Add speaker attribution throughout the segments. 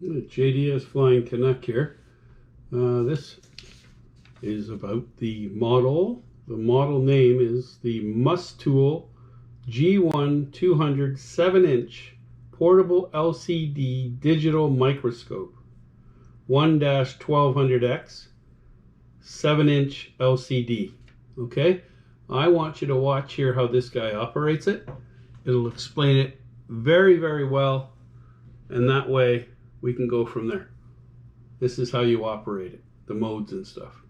Speaker 1: JDS Flying Canuck here. This is about the model. The model name is the MUSTOOL G1200 7-inch portable LCD digital microscope. 1-1200X 7-inch LCD. Okay, I want you to watch here how this guy operates it. It'll explain it very, very well, and that way we can go from there. This is how you operate it, the modes and stuff.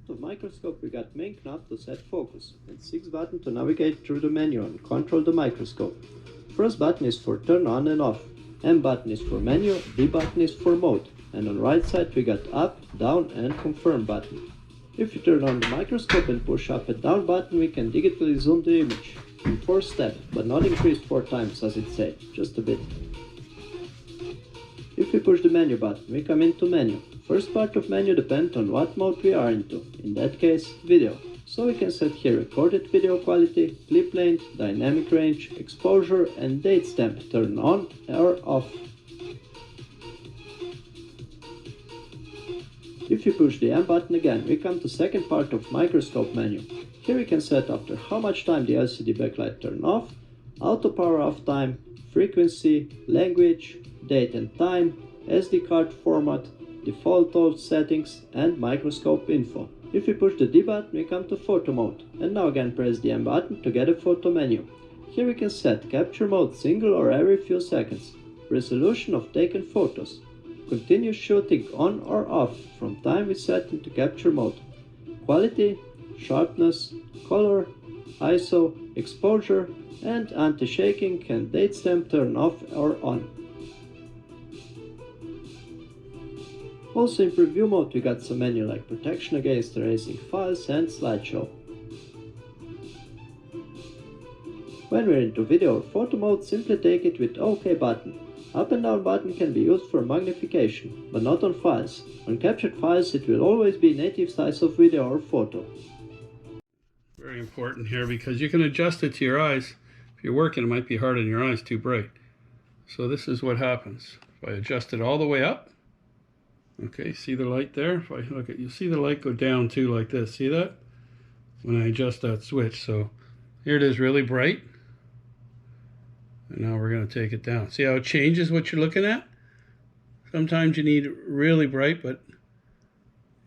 Speaker 2: The microscope, we got main knob to set focus and 6 buttons to navigate through the menu and control the microscope. First button is for turn on and off, M button is for menu, D button is for mode, and on the right side we got up, down and confirm button. If you turn on the microscope and push up and down button, we can digitally zoom the image in 4 steps, but not increased 4 times as it said, just a bit. If we push the menu button, we come into menu. First part of menu depends on what mode we are into, in that case video. So we can set here recorded video quality, clip length, dynamic range, exposure and date stamp, turn on or off. If you push the M button again, we come to second part of microscope menu. Here we can set after how much time the LCD backlight turn off, auto power off time, frequency, language, date and time, SD card format, default auto settings and microscope info. If we push the D button, we come to photo mode, and now again press the M button to get a photo menu. Here we can set capture mode single or every few seconds, resolution of taken photos, continue shooting on or off from time we set into capture mode, quality, sharpness, color, ISO, exposure and anti-shaking and date stamp turn off or on. Also in preview mode we got some menu like protection against erasing files and slideshow. When we're into video or photo mode, simply take it with OK button. Up and down button can be used for magnification, but not on files. On captured files it will always be native size of video or photo.
Speaker 1: Very important here because you can adjust it to your eyes. If you're working, it might be hard on your eyes, too bright. So this is what happens. If I adjust it all the way up, okay, see the light there? If I look at you, see the light go down too like this. See that? When I adjust that switch. So here it is really bright. And now we're going to take it down. See how it changes what you're looking at? Sometimes you need really bright, but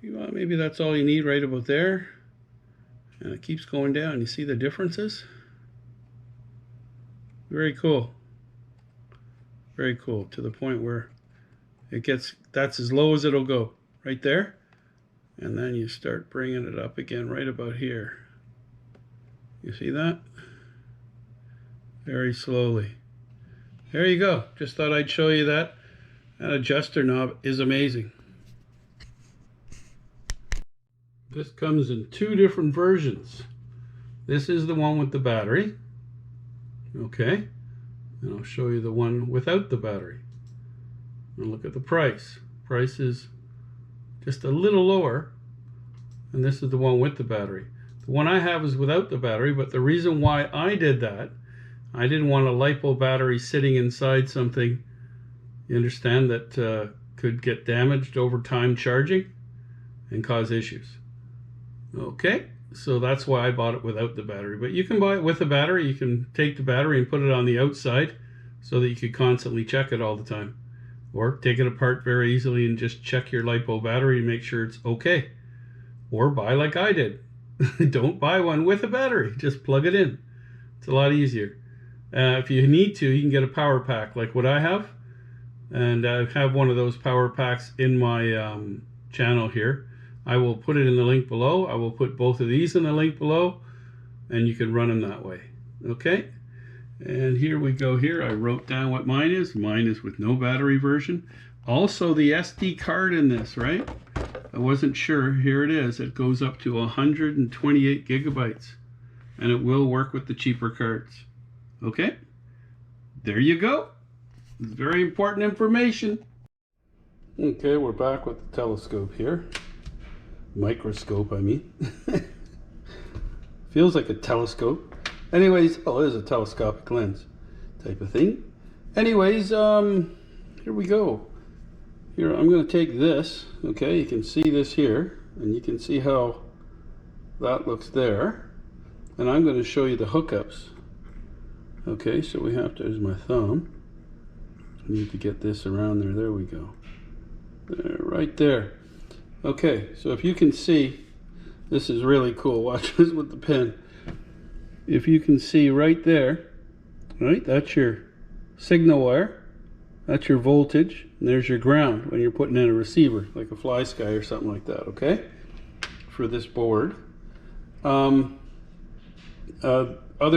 Speaker 1: maybe that's all you need right about there. And it keeps going down. You see the differences? Very cool. Very cool. To the point where it gets, that's as low as it'll go, right there. And then you start bringing it up again right about here. You see that? Very slowly. There you go. Just thought I'd show you that. That adjuster knob is amazing. This comes in 2 different versions. This is the one with the battery. Okay. And I'll show you the one without the battery. And look at the price. Price is just a little lower, and this is the one with the battery. The one I have is without the battery, but the reason why I did that, I didn't want a LiPo battery sitting inside something, you understand, that could get damaged over time charging and cause issues. Okay, so that's why I bought it without the battery. But you can buy it with a battery. You can take the battery and put it on the outside so that you could constantly check it all the time. Or take it apart very easily and just check your LiPo battery and make sure it's okay. Or buy like I did. Don't buy one with a battery. Just plug it in. It's a lot easier. If you need to, you can get a power pack like what I have. And I have one of those power packs in my channel here. I will put it in the link below. I will put both of these in the link below. And you can run them that way. Okay? And here we go here. I wrote down what mine is. Mine is with no battery version. Also the SD card in this, right? I wasn't sure. Here it is. It goes up to 128 gigabytes. And it will work with the cheaper cards. Okay? There you go. It's very important information. Okay, we're back with the telescope here. Microscope, I mean. Feels like a telescope. Anyways, oh, it is a telescopic lens type of thing. Anyways, here we go. Here, I'm going to take this, okay, you can see this here, and you can see how that looks there. And I'm going to show you the hookups. Okay, so we have to, there's my thumb. I need to get this around there, there we go. There, right there. Okay, so if you can see, this is really cool, watch this with the pen. If you can see right there, right, that's your signal wire, that's your voltage, and there's your ground when you're putting in a receiver, like a fly sky or something like that, okay? For this board. Other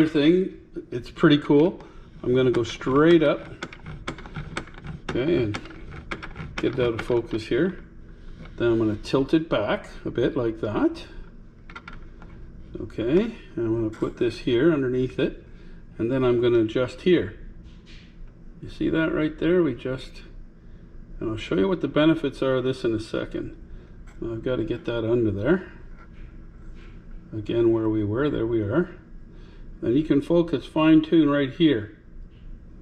Speaker 1: thing, it's pretty cool. I'm gonna go straight up, okay, and get it out of focus here. Then I'm gonna tilt it back a bit like that. Okay, and I'm gonna put this here underneath it, and then I'm gonna adjust here. You see that right there? We just, and I'll show you what the benefits are of this in a second. I've got to get that under there. Again, where we were, there we are. Then you can focus, fine tune right here.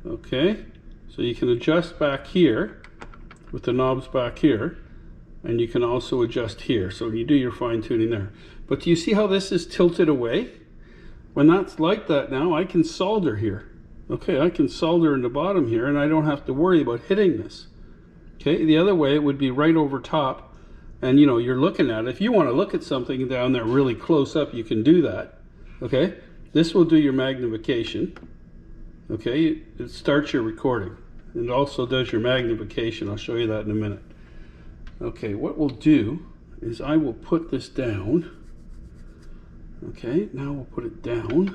Speaker 1: Okay, so you can adjust back here with the knobs back here, and you can also adjust here. So you do your fine tuning there. But do you see how this is tilted away? When that's like that now, I can solder here. Okay, I can solder in the bottom here, and I don't have to worry about hitting this. Okay, the other way it would be right over top, and you know, you're looking at it. If you want to look at something down there really close up, you can do that. Okay, this will do your magnification. Okay, it starts your recording. It also does your magnification. I'll show you that in a minute. Okay, what we'll do is I will put this down. Okay, now we'll put it down.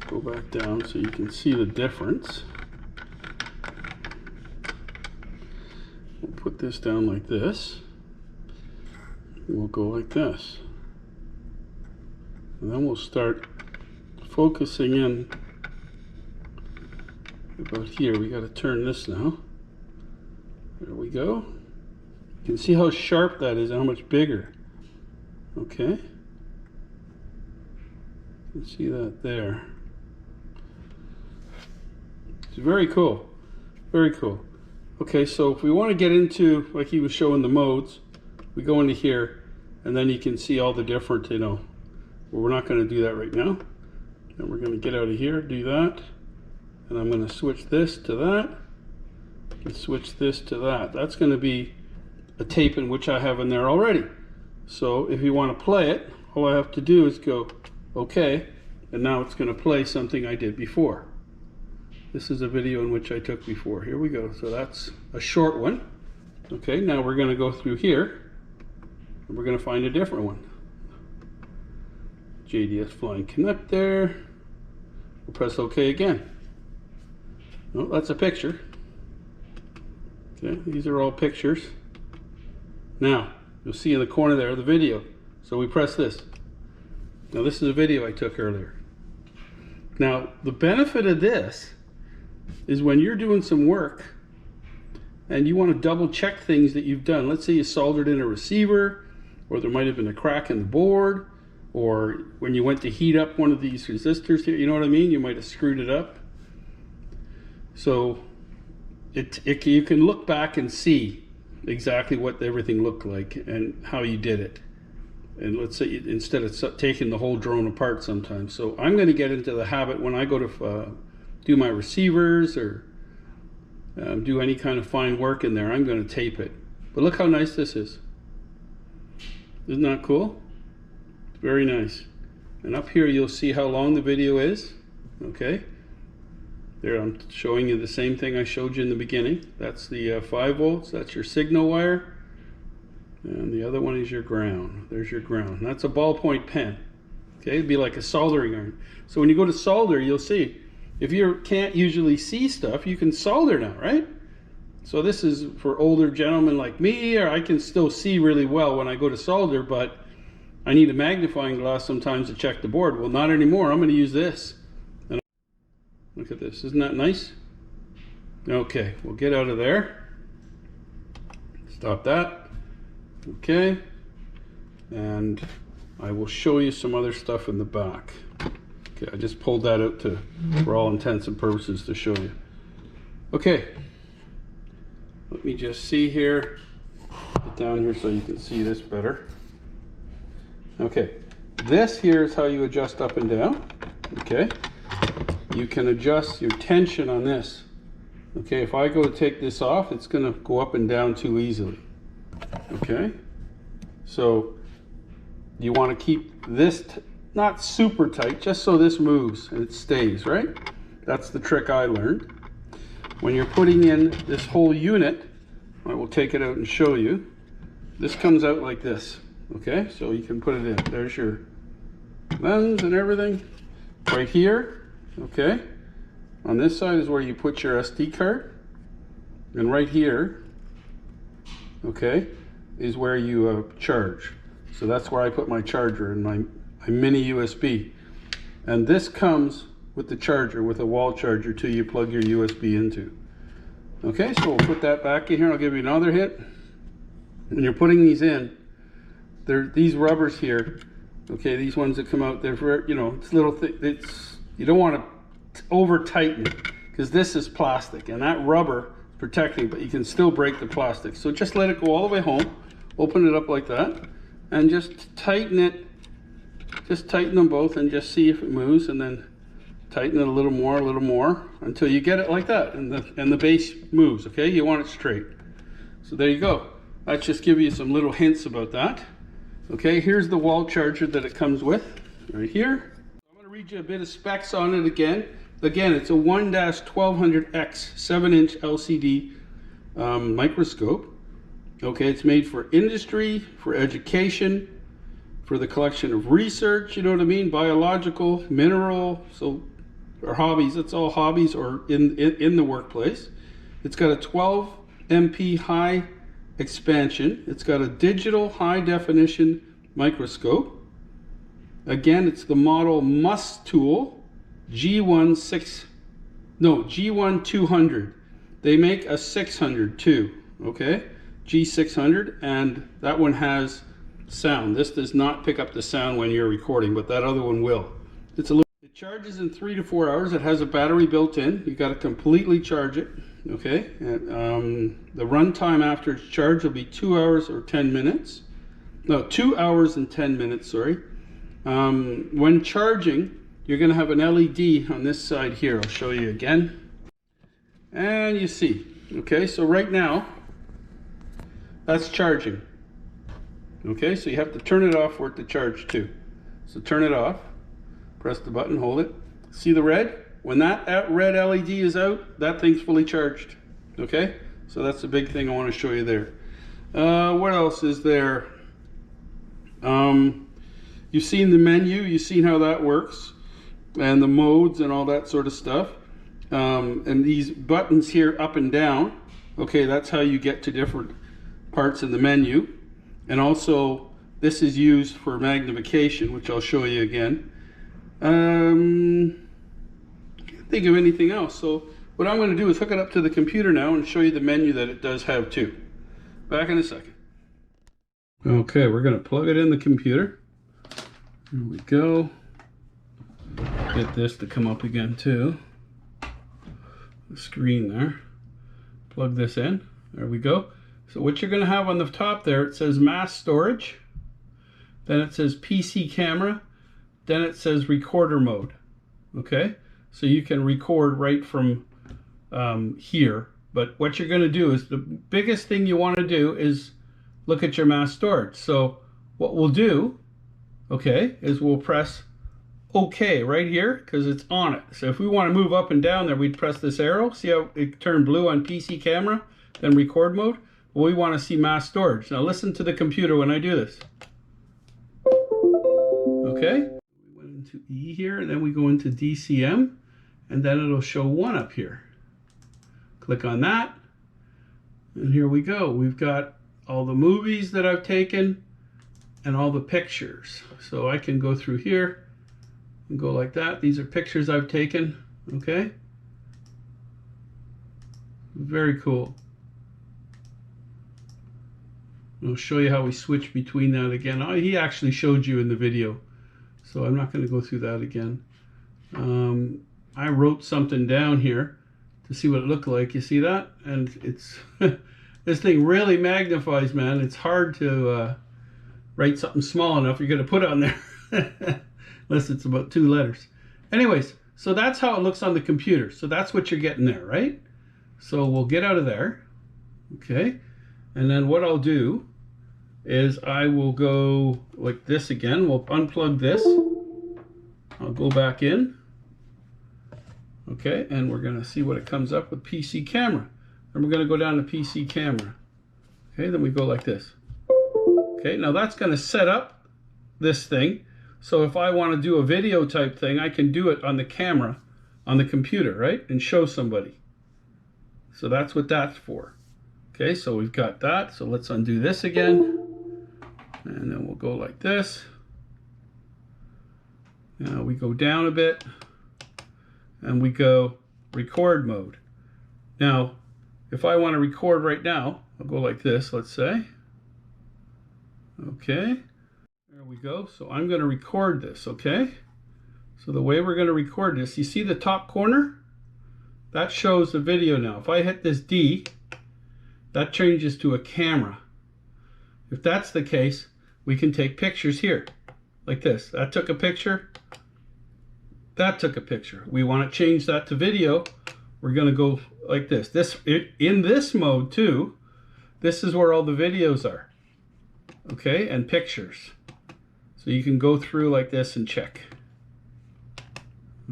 Speaker 1: Go back down so you can see the difference. We'll put this down like this. And we'll go like this. And then we'll start focusing in about here. We got to turn this now. There we go. You can see how sharp that is, how much bigger. Okay. You can see that there. It's very cool. Very cool. Okay, so if we want to get into, like he was showing the modes, we go into here, and then you can see all the different, you know, well, we're not going to do that right now. And we're going to get out of here, do that, and I'm going to switch this to that, and switch this to that. That's going to be a tape in which I have in there already. So if you want to play it, all I have to do is go okay, and now it's going to play something I did before. This is a video in which I took before. Here we go. So that's a short one. Okay, now we're going to go through here, and we're going to find a different one. JDS flying connect there. We'll press OK again. No, that's a picture. Okay, these are all pictures. Now, you'll see in the corner there the video. So we press this. Now this is a video I took earlier. Now, the benefit of this is when you're doing some work and you want to double check things that you've done. Let's say you soldered in a receiver, or there might have been a crack in the board, or when you went to heat up one of these resistors here, you know what I mean? You might have screwed it up. So you can look back and see exactly what everything looked like and how you did it. And let's say instead of taking the whole drone apart sometimes. So I'm going to get into the habit when I go to do my receivers or do any kind of fine work in there, I'm going to tape it. But look how nice this is. Isn't that cool? Very nice. And up here you'll see how long the video is. Okay. There I'm showing you the same thing I showed you in the beginning. That's the 5 volts. That's your signal wire. And the other one is your ground. There's your ground. That's a ballpoint pen. Okay, it'd be like a soldering iron. So when you go to solder, you'll see, if you can't usually see stuff, you can solder now, right? So this is for older gentlemen like me, or I can still see really well when I go to solder, but I need a magnifying glass sometimes to check the board. Well, not anymore. I'm going to use this. And look at this. Isn't that nice? Okay, we'll get out of there. Stop that. Okay. And I will show you some other stuff in the back. Okay, I just pulled that out for all intents and purposes to show you. Okay. Let me just see here. Get down here so you can see this better. Okay, this here is how you adjust up and down. Okay, you can adjust your tension on this. Okay, if I go to take this off, it's going to go up and down too easily. Okay, so you want to keep this not super tight, just so this moves and it stays, right? That's the trick I learned. When you're putting in this whole unit, I will take it out and show you. This comes out like this, okay? So you can put it in. There's your lens and everything. Right here, okay? On this side is where you put your SD card. And right here, okay, is where you charge. So that's where I put my charger and my mini USB. And this comes with the charger, with a wall charger too, you plug your USB into. Okay, so we'll put that back in here. I'll give you another hit. When you're putting these in, these rubbers here, okay, these ones that come out, they're very, you know, it's little it's, you don't want to over tighten it, because this is plastic and that rubber is protecting, but you can still break the plastic. So just let it go all the way home, open it up like that, and just tighten it. Just tighten them both and just see if it moves, and then tighten it a little more until you get it like that, and the base moves. Okay, you want it straight. So there you go. Let's just give you some little hints about that. Okay, here's the wall charger that it comes with right here. I'm going to read you a bit of specs on it again. Again, it's a 1-1200X 7-inch LCD microscope. Okay, it's made for industry, for education, for the collection of research, you know what I mean, biological, mineral, so, or hobbies. It's all hobbies or in the workplace. It's got a 12 MP high expansion. It's got a digital high definition microscope. Again, it's the model MUSTOOL G1200. They make a 600 too, okay? G600, and that one has sound. This does not pick up the sound when you're recording, but that other one will. It charges in 3 to 4 hours. It has a battery built in. You got to completely charge it. Okay, and, the run time after it's charged will be 2 hours or 10 minutes. No, 2 hours and 10 minutes. Sorry. When charging, you're going to have an LED on this side here. I'll show you again. And you see. Okay, so right now, that's charging. Okay, so you have to turn it off for it to charge too. So turn it off, press the button, hold it. See the red? When that red LED is out, that thing's fully charged. Okay, so that's the big thing I want to show you there. What else is there? You've seen the menu, you've seen how that works, and the modes and all that sort of stuff. And these buttons here up and down, okay, that's how you get to different parts in the menu. And also, this is used for magnification, which I'll show you again. Can't think of anything else. So what I'm going to do is hook it up to the computer now and show you the menu that it does have too. Back in a second. Okay, we're going to plug it in the computer. Here we go. Get this to come up again too. The screen there. Plug this in. There we go. So what you're going to have on the top there, it says mass storage, then it says PC camera, then it says recorder mode. Okay, so you can record right from here. But what you're going to do is, the biggest thing you want to do is look at your mass storage. So what we'll do, okay, is we'll press OK right here because it's on it. So if we want to move up and down there, we'd press this arrow. See how it turned blue on PC camera, then record mode? We want to see mass storage. Now listen to the computer when I do this. Okay, we went into E here, and then we go into DCM, and then it'll show 1 up here. Click on that, and here we go. We've got all the movies that I've taken and all the pictures. So I can go through here and go like that. These are pictures I've taken. Okay, very cool. I'll show you how we switch between that again. He actually showed you in the video, so I'm not going to go through that again. I wrote something down here to see what it looked like. You see that? And it's This thing really magnifies, man. It's hard to write something small enough you're going to put on there. Unless it's about 2 letters. Anyways, so that's how it looks on the computer. So that's what you're getting there, right? So we'll get out of there. Okay. And then what I'll do is I will go like this again. We'll unplug this. I'll go back in. Okay, and we're going to see what it comes up with PC camera. And we're going to go down to PC camera. Okay, then we go like this. Okay, now that's going to set up this thing. So if I want to do a video type thing, I can do it on the camera, on the computer, right? And show somebody. So that's what that's for. Okay, so we've got that. So let's undo this again. And then we'll go like this. Now we go down a bit. And we go record mode. Now, if I want to record right now, I'll go like this, let's say. Okay, there we go. So I'm going to record this, okay? So the way we're going to record this, you see the top corner? That shows the video now. If I hit this D, that changes to a camera. If that's the case, we can take pictures here, like this. That took a picture. That took a picture. We want to change that to video. We're going to go like this. In this mode too, this is where all the videos are. Okay, and pictures. So you can go through like this and check.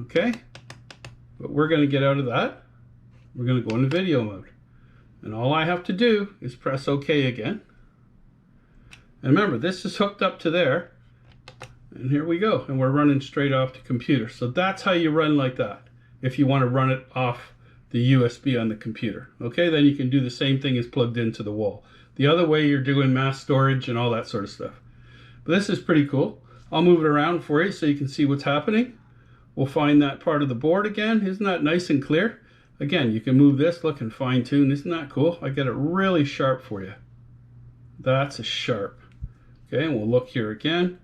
Speaker 1: Okay, but we're going to get out of that. We're going to go into video mode. And all I have to do is press OK again. And remember, this is hooked up to there. And here we go. And we're running straight off the computer. So that's how you run like that. If you want to run it off the USB on the computer. Okay, then you can do the same thing as plugged into the wall. The other way, you're doing mass storage and all that sort of stuff. But this is pretty cool. I'll move it around for you so you can see what's happening. We'll find that part of the board again. Isn't that nice and clear? Again, you can move this, look, and fine tune. Isn't that cool? I get it really sharp for you. That's a sharp. Okay, and we'll look here again.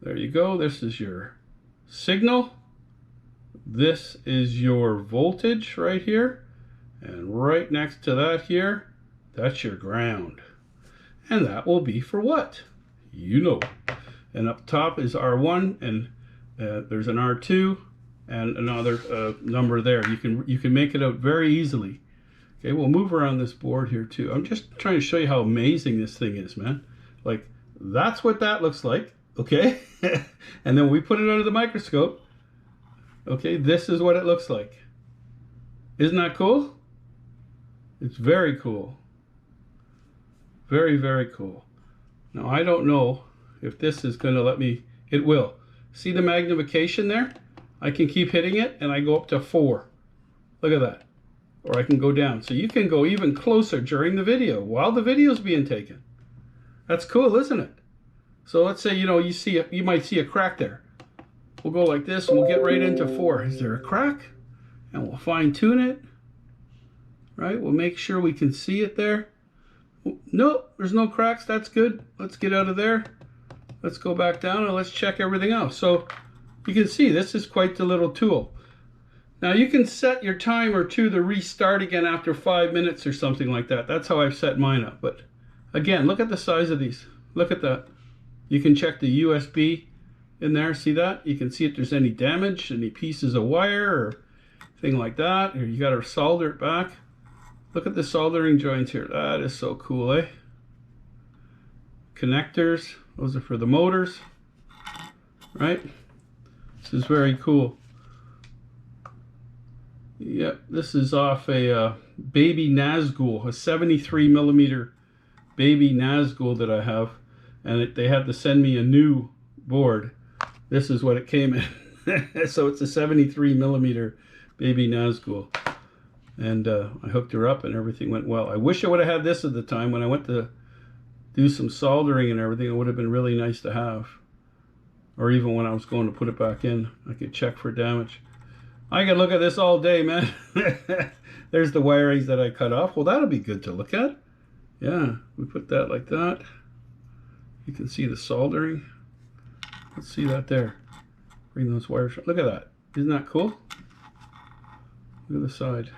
Speaker 1: There you go. This is your signal. This is your voltage right here. And right next to that here, that's your ground. And that will be for what? You know. And up top is R1, and there's an R2 and another number there. You can make it out very easily. Okay, we'll move around this board here too. I'm just trying to show you how amazing this thing is, man. Like, that's what that looks like. Okay, and then we put it under the microscope. Okay, this is what it looks like. Isn't that cool? It's very cool. Very, very cool. Now, I don't know if this is going to let me. It will. See the magnification there? I can keep hitting it, and I go up to 4. Look at that. Or I can go down. So you can go even closer during the video, while the video is being taken. That's cool, isn't it? So let's say, you might see a crack there. We'll go like this and we'll get right into 4. Is there a crack? And we'll fine tune it. Right? We'll make sure we can see it there. Nope, there's no cracks. That's good. Let's get out of there. Let's go back down and let's check everything else. So you can see this is quite the little tool. Now you can set your timer to restart again after 5 minutes or something like that. That's how I've set mine up. But again, look at the size of these. Look at that. You can check the USB in there. See that? You can see if there's any damage, any pieces of wire or thing like that. Or you got to solder it back. Look at the soldering joints here. That is so cool, eh? Connectors. Those are for the motors. Right? This is very cool. Yep, this is off a baby Nazgul, a 73 millimeter baby Nazgul that I have. And they had to send me a new board. This is what it came in. So it's a 73 millimeter baby Nazgul. And I hooked her up and everything went well. I wish I would have had this at the time when I went to do some soldering and everything. It would have been really nice to have. Or even when I was going to put it back in, I could check for damage. I could look at this all day, man. There's the wirings that I cut off. Well, that'll be good to look at. Yeah, we put that like that. You can see the soldering. Let's see that there. Bring those wires. Look at that. Isn't that cool? Look at the side.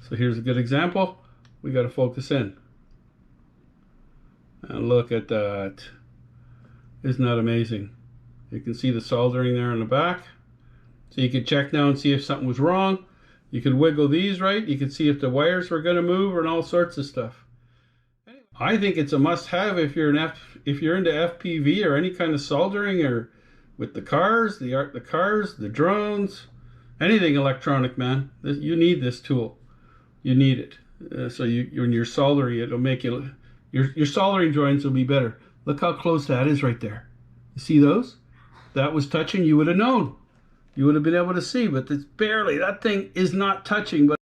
Speaker 1: So here's a good example. We got to focus in. And look at that. Isn't that amazing? You can see the soldering there in the back. So you could check now and see if something was wrong. You could wiggle these right. You could see if the wires were going to move and all sorts of stuff. I think it's a must-have if you're into FPV or any kind of soldering, or with the cars, the drones, anything electronic, man. You need this tool. You need it. So when you're soldering, it'll make you your soldering joints will be better. Look how close that is right there. You see those? That was touching. You would have known. You would have been able to see, but it's barely. That thing is not touching. But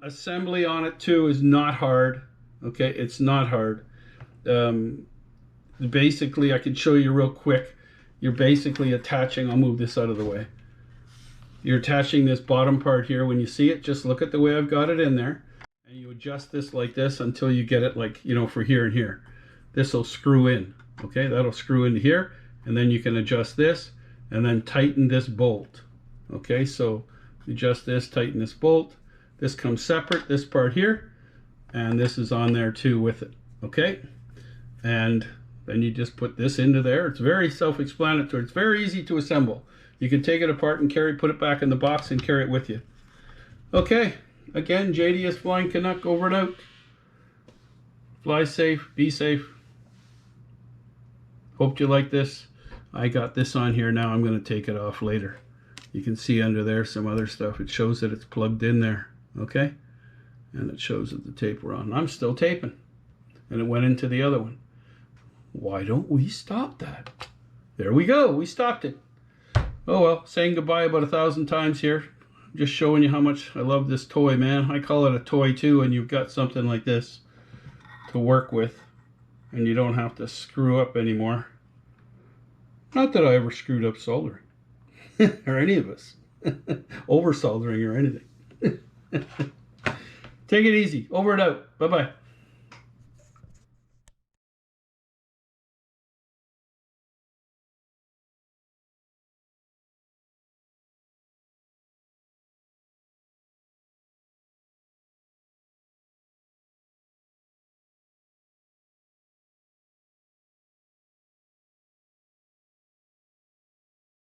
Speaker 1: assembly on it too is not hard. Okay, it's not hard. Basically, I can show you real quick. You're basically attaching, I'll move this out of the way. You're attaching this bottom part here. When you see it, just look at the way I've got it in there. And you adjust this like this until you get it like, you know, for here and here. This will screw in. Okay, that'll screw into here. And then you can adjust this and then tighten this bolt. Okay, so adjust this, tighten this bolt. This comes separate, this part here. And this is on there too with it. Okay, and then you just put this into there. It's very self-explanatory. It's very easy to assemble. You can take it apart and put it back in the box and carry it with you. Okay, again, JDS Flying Canuck over and out. Fly safe, be safe. Hope you like this. I got this on here now. I'm going to take it off later. You can see under there some other stuff. It shows that it's plugged in there. Okay, and it shows that the tape we're on. I'm still taping. And it went into the other one. Why don't we stop that? There we go. We stopped it. Oh well, saying goodbye about 1,000 times here. Just showing you how much I love this toy, man. I call it a toy too, and you've got something like this to work with. And you don't have to screw up anymore. Not that I ever screwed up soldering. Or any of us. Over soldering or anything. Take it easy. Over and out. Bye-bye.